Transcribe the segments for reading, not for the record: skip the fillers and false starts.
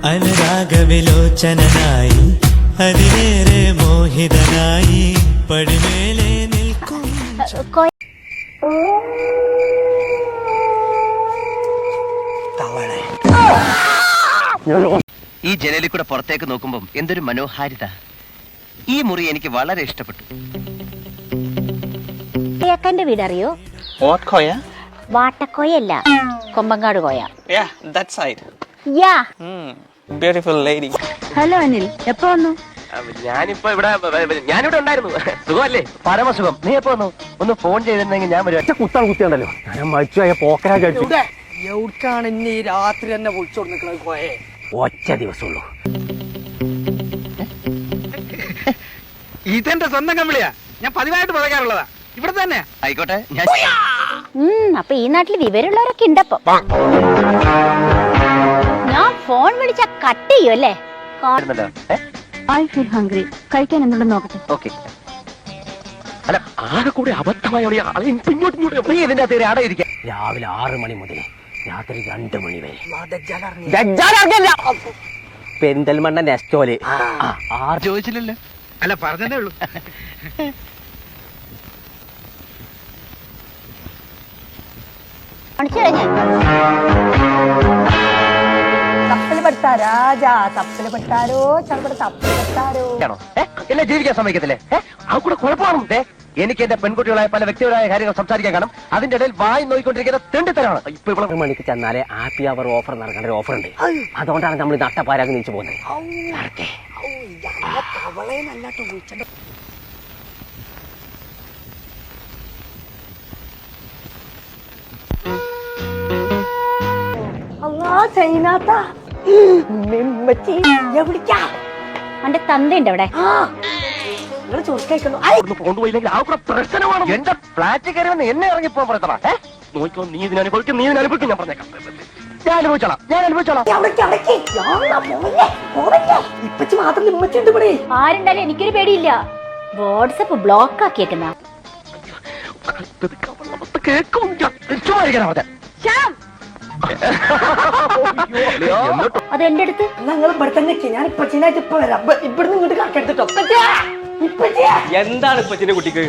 അനുരാഗവിലോചനായി അതിലേറെ മോഹിതനായി പടിമേലെ നിൽക്കും. ഈ ജനലിൽ കൂടെ പുറത്തേക്ക് നോക്കുമ്പോൾ എന്തൊരു മനോഹാരിത. ഈ മുറി എനിക്ക് വളരെ ഇഷ്ടപ്പെട്ടു. ന്റെ വീട് അറിയോ? വാട്ടക്കോയല്ല, കൊമ്പങ്കാട് കോയ. ഹലോ അനിൽ, എപ്പോ വന്നു? ഞാനിവിടെ ഉണ്ടായിരുന്നു. സുഖമല്ലേ? പരമസുഖം. നീ എപ്പോ വന്നു? ഒന്ന് ഫോൺ ചെയ്തിരുന്നെങ്കിൽ ഞാൻ കുത്തിയുണ്ടല്ലോ. ഞാൻ മരിച്ചായ പോക്കരാ കഴിച്ചു. എവിടേക്കാണ് ഇനി രാത്രി തന്നെ വിളിച്ചോണ്ട് നിൽക്കണത്? കോയെ ഒറ്റ ദിവസമുള്ളൂ. ഇതെന്റെ സ്വന്തം കമ്പിളിയാ, ഞാൻ പതിവായിട്ട് പറയാറുള്ളതാ. ഇവിടെ തന്നെ ആയിക്കോട്ടെ. അപ്പൊ ഈ നാട്ടില് വിവരമുള്ളവരൊക്കെ ഉണ്ടപ്പോ. ഞാൻ ഫോൺ വിളിച്ച കട്ട് ചെയ്യും അല്ലേ? I feel hungry. കഴിക്കാൻ എന്തുണ്ടെന്ന് നോക്കട്ടെ. ഓക്കെ. അല്ല, ആകെ കൂടി അബദ്ധമായ ഇതിന്റെ അകത്ത് അടയിരിക്കാം. രാവിലെ 6 മണി മുതൽ രാത്രി 2 മണി വരെ. പെരിന്തൽമണ്ണ നെസ്റ്റോല്. ചോദിച്ചില്ലല്ലോ. അല്ല, പറഞ്ഞതേ ഉള്ളൂ. എന്നെ ജീവിക്കാൻ സമ്മതിക്കത്തില്ലേ? ആ കൂടെ കുഴപ്പമാണോ? എനിക്ക് എന്റെ പെൺകുട്ടികളായ പല വ്യക്തിപരമായ കാര്യങ്ങൾ സംസാരിക്കാൻ കാണും. അതിന്റെ ഇടയിൽ വായി നോക്കിക്കൊണ്ടിരിക്കുന്ന തെണ്ടിത്തരാണ്. ഇപ്പൊ ഇവിടെ മണിക്ക് ചെന്നാലേ ഹാപ്പി അവർ ഓഫർ നടക്കേണ്ട ഒരു ഓഫർ ഉണ്ട്. അതുകൊണ്ടാണ് നമ്മൾ നട്ടപ്പാരാക്കി നീച്ചു പോകുന്നത്. അവന്റെ തന്തയുണ്ട് അവിടെ. എന്റെ ഫ്ലാറ്റിൽ കയറി വന്ന് എന്നെ ഇറങ്ങിപ്പോ പറയത്തടാ. നോക്കിക്കോ, നീ ഇതിനനുഭവിക്കും, നീ ഇതിനനുഭവിക്കും. ഞാൻ പറഞ്ഞേക്കാം. ഞാൻ അനുഭവിച്ചോളാം. ആരുണ്ടാലും എനിക്കൊരു പേടിയില്ല. വാട്സപ്പ് ബ്ലോക്ക് ആക്കിയേക്കുന്ന അത് എന്റെ അടുത്ത്. നിങ്ങൾ ഇവിടെ തന്നെ ഞാൻ ഇപ്പച്ചിനായിട്ട് ഇപ്പൊ വരാം. ഇവിടുന്ന് ഇങ്ങോട്ട് കണക്കെടുത്തിട്ടോ. എന്താണ് ഇപ്പച്ചിന്റെ കുട്ടിക്ക്?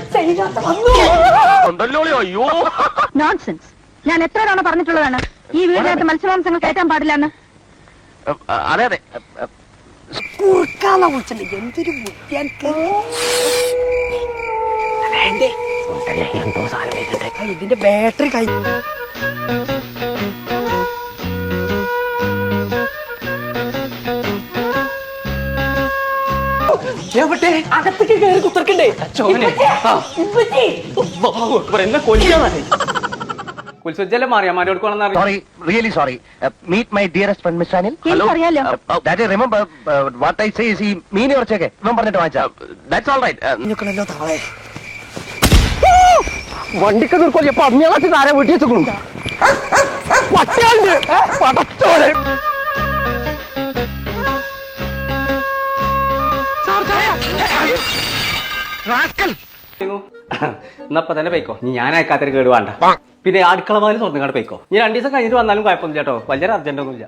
നോൺസെൻസ്. ഞാൻ എത്ര തവണ പറഞ്ഞിട്ടുള്ളതാണ് ഈ വീടിനകത്ത് മത്സ്യമാംസങ്ങൾ കയറ്റാൻ പാടില്ലെന്ന്. അതെ അതെ. എന്തൊരു ഇതിന്റെ ബാറ്ററി കൈ അകത്തേക്ക് കയറി കുത്തർക്കണ്ടേ? എന്നെ കൊല്ലാതെ ഉത്സവജല്ലേ മാറിയാമാരോട് Sorry, really sorry. Meet my dearest friend, Miss Anil. Hello. That is, remember what I say is he മീൻ കുറച്ചൊക്കെ ഇവൻ പറഞ്ഞിട്ട് വാങ്ങിച്ചാ. That's all right. വണ്ടിക്ക് നിർക്കൊല്ല പന്നിയാളത്ത് താരെ വീട്ടിൽ വെച്ചു പട്ടിയാണ്ട് പടച്ചോലെ. എന്നപ്പ തന്നെ പോയിക്കോ. ഞാൻ അയക്കാത്തൊരു കേട് വേണ്ട. പിന്നെ അടുക്കള വാതിൽ തുറന്നുകാണ്ട് പോയിക്കോ. ഇനി 2 ദിവസം കഴിഞ്ഞിട്ട് വന്നാലും കുഴപ്പമൊന്നുമില്ല കേട്ടോ. വലിയ അർജന്റ് ഒന്നുമില്ല.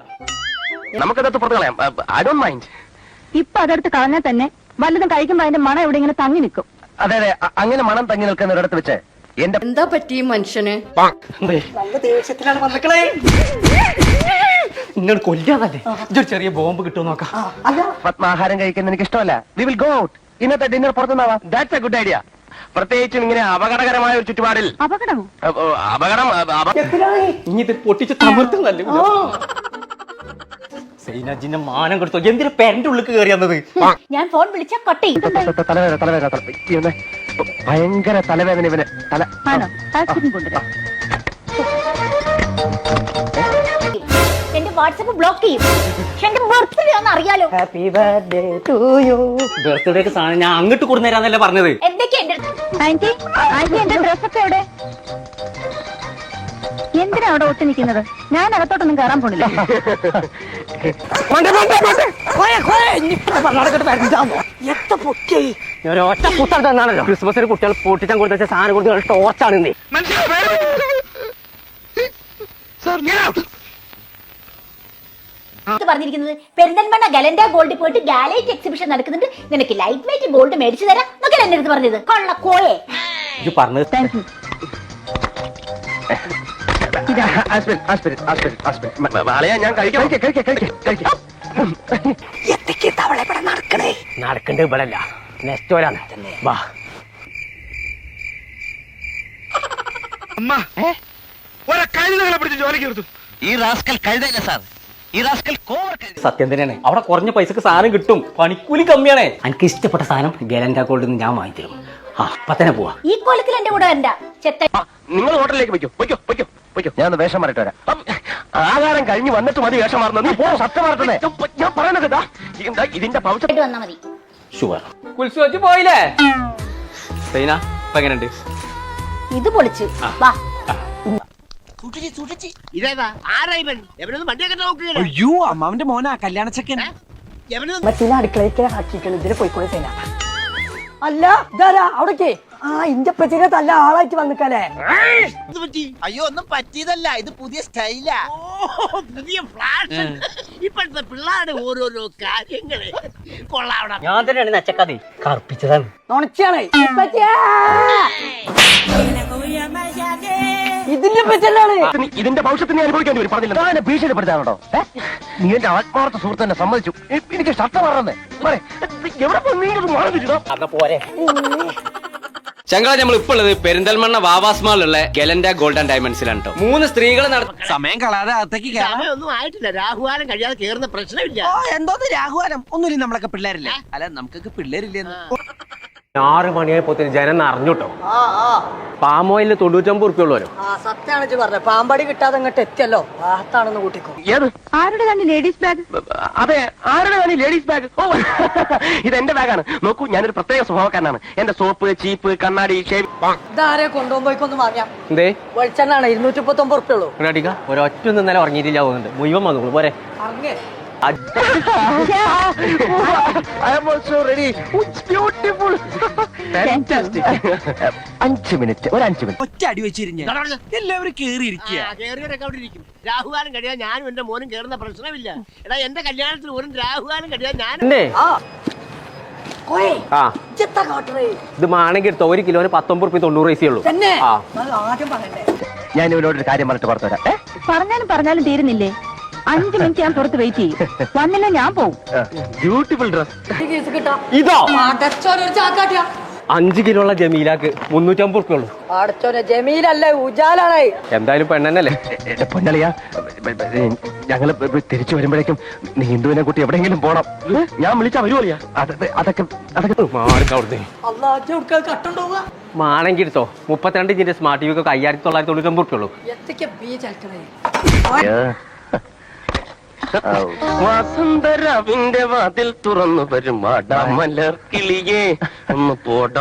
നമുക്കതത്ത് പുറത്ത് കളയാം. I don't mind. ഇപ്പൊ അതെടുത്ത് കളഞ്ഞാൽ തന്നെ വല്ലതും കഴിക്കുമ്പോ അതിന്റെ മണം എവിടെ ഇങ്ങനെ തങ്ങി നിൽക്കും. അതെ അതെ, അങ്ങനെ മണം തങ്ങി നിൽക്കുന്ന ഒരിടത്ത് വെച്ച് എന്റെ എന്താ പറ്റി മനുഷ്യന്? നല്ല ദേഷ്യത്തിലാണ് വന്നിക്കളെ. ഇന്നോട് കൊല്ലാതല്ലേ ഇതൊരു ചെറിയ ബോംബ് കിട്ടുമോ നോക്കാം. ആഹാരം കഴിക്കുന്നത് എനിക്ക് ഇഷ്ടമല്ല. We will go out. ഇന്നത്തെ dinner പുറത്തുനിന്നാവാം. That's a good idea. പ്രത്യേകിച്ചും ഇങ്ങനെ അപകടകരമായ ഒരു ചുറ്റുപാടിൽ. അപകടം ഇനി ഇത് പൊട്ടിച്ച് തമർത്തുന്നല്ലേ സൈനാജിന്റെ മാനം കൊടുത്തോ. എന്തിനാ പേരന്റെ ഉള്ളിൽ കയറിയത്? ഞാൻ ഫോൺ വിളിച്ച കട്ടി തലവേദന ഭയങ്കര തലവേദന. ഇവന് എന്റെ വാട്സപ്പ് ബ്ലോക്ക് ചെയ്യും. എന്റെ ബർത്ത്ഡേ ഒന്ന് അറിയാലോ. Happy birthday to you. ബർത്ത്ഡേക്ക് സാധനം ഞാൻ അങ്ങോട്ട് കൊടുന്നേരാന്നല്ലേ പറഞ്ഞത്. എന്തൊക്കെയാ എന്റെ എന്റെ ഡ്രസ്സൊക്കെ എവിടെ? എന്തിനാ അവിടെ ഒട്ടി നിൽക്കുന്നത്? ഞാൻ അകത്തോട്ടൊന്നും കയറാൻ പോണില്ല. ഒറ്റ കുത്തൽ തന്നാണല്ലോ ക്രിസ്മസിന് കുട്ടികൾ പൊട്ടിച്ചാൻ കൊടുത്ത സാധനം കൊടുത്ത് ടോർച്ചാണ്. പറഞ്ഞിരിക്കുന്നത് പെരിന്തൽമണ്ണ ഗലൻഡ ഗോൾഡ് പോയിട്ട് ഗാലൈറ്റ് എക്സിബിഷൻ നടക്കുന്നുണ്ട്, നിനക്ക് ലൈറ്റ് വെയിറ്റ് ഗോൾഡ് മേടിച്ചു തരാം എന്നൊക്കെ എന്റെ അടുത്ത് പറഞ്ഞത്. കൊള്ള കോയെ. ഇത് പറഞ്ഞത് താങ്ക് യു. ഞാൻ കഴിക്കാം. നടക്കണ്ട ഇവിടല്ല, നെസ്റ്റോരാണ്. വാ ഈ റാസ്കൽ കഴുതല്ല സാർ, ഈ റാസ്കൽ കോവർ കഴുത. സത്യം തന്നെയാണ്, അവിടെ കുറഞ്ഞ പൈസക്ക് സാധനം കിട്ടും, പണിക്കൂലി കമ്മിയാണ്. എനിക്ക് ഇഷ്ടപ്പെട്ട സാധനം ഗലൻഡ ഗോൾഡ് ഞാൻ വാങ്ങിത്തരും. ആ അപ്പൊ തന്നെ പോവാ. ഈ കൊലത്തിൽ എന്റെ കൂടെ വരണ്ട ചെത്ത. നിങ്ങൾ ഹോട്ടലിലേക്ക് വയ്ക്കോ. ഞാൻ ഒന്ന് വേഷം മാറിട്ട് വരാം. ആഹാരം കഴിഞ്ഞ് വന്നിട്ട് മതി വേഷം മാറുന്നത്. സത്യം മാറട്ടെ, ഞാൻ പറയുന്നത് ഇതിന്റെ പൗച്ച വന്നാ മതി. ഷുവർ. കുൽസു വെച്ച് പോയില്ലേ സൈന? ഇപ്പൊ എങ്ങനെയുണ്ട്? ഇത് പൊളിച്ച് വാ. അയ്യോ അമ്മാവന്റെ മോനാ കല്യാണ ചെക്കൻ. മറ്റേ അടുക്കളയ്ക്ക് ആക്കിക്കണം, ഇതിന് പോയിക്കോളെ സേന. അല്ല ഇതാരാ അവിടേക്ക്? ആ ഇന്റെ പച്ചനെ തല്ല ആളായിട്ട് വന്നിക്കല്ലേ. അയ്യോ ഒന്നും പറ്റിയതല്ല, ഇത് പുതിയ സ്റ്റൈലാ. പുതിയ ഫ്ലാഷ്. ഇപ്പോഴത്തെ പിള്ളേരുടെ ഓരോരോ കാര്യങ്ങള് കൊള്ളാവണം. ഞാൻ തന്നെയാണ് നച്ചക്കാതെ കറുപ്പിച്ചതാണ്. നുണച്ചാണ് ഇതിന്റെ പച്ചനാണ്. ഇതിന്റെ ഭവിഷ്യത്തിന് അനുഭവിക്കേണ്ടി വരും. പറഞ്ഞില്ല ഭീഷണിപ്പെടുത്താണോ? നീ എന്റെ ആത്മാർത്ഥ സുഹൃത്ത് തന്നെ സമ്മതിച്ചു. എനിക്ക് ഷർട്ട് മാറുന്നേ എവിടെ പോരെ ചങ്കള. നമ്മൾ ഇപ്പോൾ ഉള്ളത് പെരിന്തൽമണ്ണ വാവാസ് മാളിലുള്ള ഗലൻഡ ഗോൾഡ് ആൻഡ് ഡയമണ്ട്സിലാണ് കേട്ടോ. 3 സ്ത്രീകളെ സമയം കളാതെ അകത്തേക്ക് ഒന്നും ആയിട്ടില്ല, രാഹുകാലം കഴിയാതെ കേറുന്ന പ്രശ്നമില്ല. എന്തോന്ന് രാഘുവാനം ഒന്നുമില്ല, നമ്മളൊക്കെ പിള്ളേരില്ലേ? അല്ല നമുക്കൊക്കെ പിള്ളേരില്ലെന്ന്. 6 മണിയായപ്പോ ജനം അറിഞ്ഞുട്ടോ. പാമോയില് 99 റുപ്യ ഉള്ളവരോ. സത്യാണ് പറഞ്ഞത്, പാമ്പാടി കിട്ടാതെ അങ്ങോട്ട് എത്തിയല്ലോ. ആഹത്താണെന്ന് കൂട്ടിക്കോ. ഏത് ആരുടെ തന്നെ ലേഡീസ് ബാഗ്? അതെ, ആരുടെ തന്നെ ലേഡീസ് ബാഗ്? ഓ ഇത് എന്റെ ബാഗാണ്. നോക്കൂ, ഞാനൊരു പ്രത്യേക സ്വഭാവക്കാരനാണ്. എന്റെ സോപ്പ്, ചീപ്പ്, കണ്ണാടി, ഷേവ്. ഇതാരെ കൊണ്ടുപോയിക്കൊന്ന് വാങ്ങിയാ എന്തേ വെളിച്ചെണ്ണാണ് 239 റുപ്യ ഉള്ളൂ. ഒരൊറ്റ ഇന്നലെ ഉറങ്ങിയിട്ടില്ല പോകുന്നുണ്ട്. മുഴുവൻ വന്നു പോരെ. അറിഞ്ഞേ I am also ready. It's beautiful. Fantastic. 5 minute, ഒരു 5 മിനിറ്റ്. ഒറ്റ അടി വെച്ചിരിഞ്ഞ എല്ലാവരും കേറിയിരിക്കുക. കേറിയവരൊക്കെ അവിടെ ഇരിക്കും. രാഹുകാലം കഴിയാൻ ഞാനും എന്റെ മോനും കേറുന്ന പ്രശ്നമില്ല. എടാ എന്റെ കല്യാണത്തിന് ഒരു രാഹുകാലം കഴിയാൻ ഞാൻ ഇത് മാണെങ്കിൽ എടുത്തോ. 1 കിലോന് 19 റുപ്യ 90 പൈസയേ ഉള്ളൂ. തന്നെ ആ ആദ്യം പറയണ്ടേ. ഞാൻ ഇവനോടൊരു കാര്യം പറഞ്ഞിട്ട് പുറത്തു വരാം. പറഞ്ഞാലും തീരുന്നില്ലേ? 5 മിനിറ്റ് ഞാൻ പുറത്ത് വെയിറ്റ് ചെയ്യും. വന്നില്ല ഞാൻ പോവും. Beautiful dress. ഇതോ അടച്ചോനൊരു ചാക്കാട്ടിയാ. 5 കിലോ ഉള്ള ജമീലാക്ക് 350 റുപ്യ ഉള്ളൂ. അടച്ചോനെ ജമീലല്ലേ ഉജാലാണ്. എന്തായാലും പെണ്ണല്ലേ. പൊന്നളിയാ, ഞങ്ങള് തിരിച്ചു വരുമ്പോഴേക്കും നീന്തുവിനെ കുട്ടി എവിടെയെങ്കിലും പോണം. ഞാൻ വിളിച്ചാ വരുവോളിയാ? അതൊക്കെ കട്ടുണ്ടോവുക. മാണെങ്കിൽ എടുത്തോ. 32 ഇഞ്ചിന്റെ സ്മാർട്ട് ടി വി ഒക്കെ 5999 റുപ്യ ഉള്ളൂ. എത്തിക്ക ബി ചലക്കണേ. വസന്തരാവിന്റെ വാതിൽ തുറന്നു വരും മലർ കിളിയേ ഒന്ന് പോടാ.